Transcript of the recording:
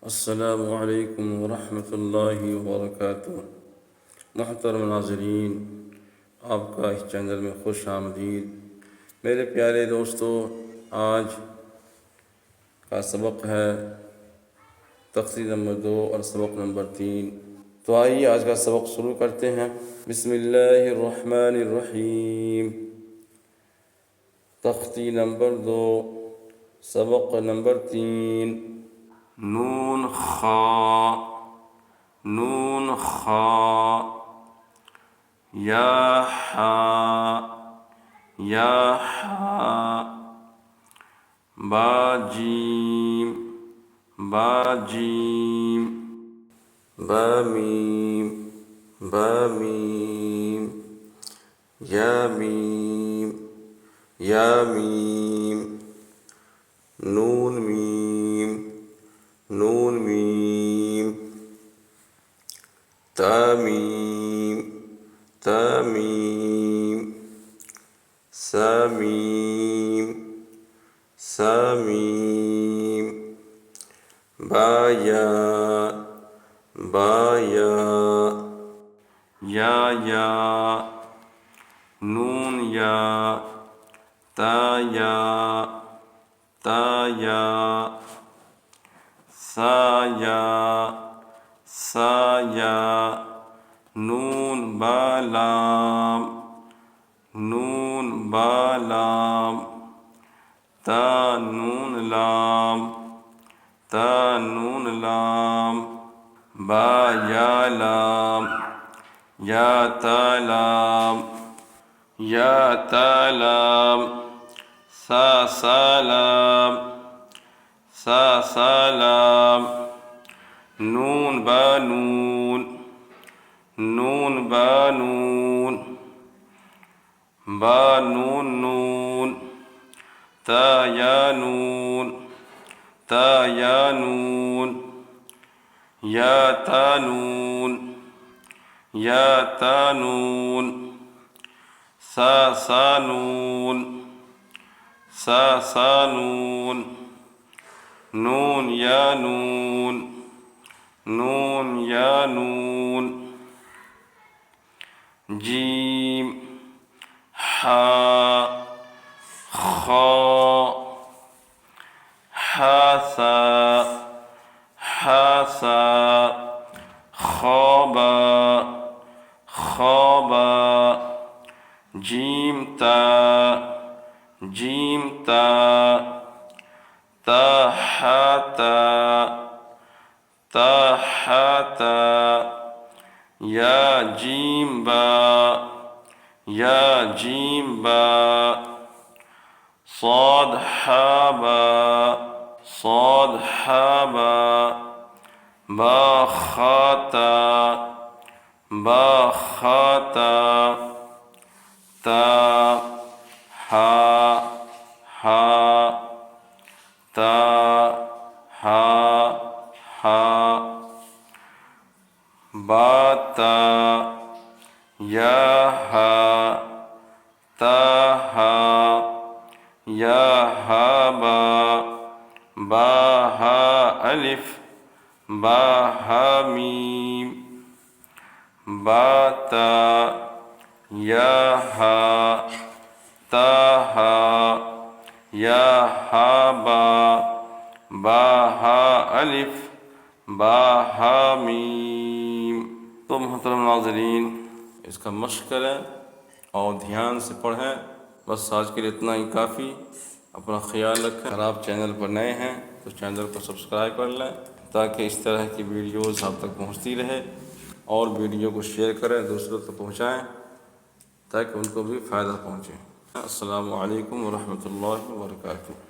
अस्सलामु अलैकुम वरहमतुल्लाहि वबरकातुहू। मुहतरम नाज़रीन, आपका इस चैनल में खुश आमदीद। मेरे प्यारे दोस्तों, आज का सबक है तफ़सीर नंबर 2 और सबक नंबर 3। तो आइए आज का सबक शुरू करते हैं। बिस्मिल्लाहिर्रहमानिर्रहीम। तफ़सीर नंबर 2, सबक नंबर 3। नून खा या हा बाजीम बामीम यामीम नून मीम तामीम सामीम बाया या नून या ताया साया नून बालाम ता नून लाम बा या लाम या तालाम सा सालाम नून बानून नून ता या नून या तानून सा सानून नून या नून जीम हा हासा खौबा जीम ता ताहाता या जीम बा صاد हाबा बा खाता ता हा बाता या हा ताहा या हाबा बाहा अलिफ बाहा मीम बाता या हा ताहा या हाबा बाहा अलिफ बाहा मीम। तो मोहतरम नाज़रीन, इसका मश्क करें और ध्यान से पढ़ें। बस आज के लिए इतना ही काफ़ी। अपना ख्याल रखें। अगर आप चैनल पर नए हैं तो चैनल को सब्सक्राइब कर लें ताकि इस तरह की वीडियोज़ आप तक पहुंचती रहे, और वीडियो को शेयर करें, दूसरों तक पहुंचाएं ताकि उनको भी फ़ायदा पहुंचे। अस्सलामु अलैकुम वरहमतुल्लाहि वबरकातुहू।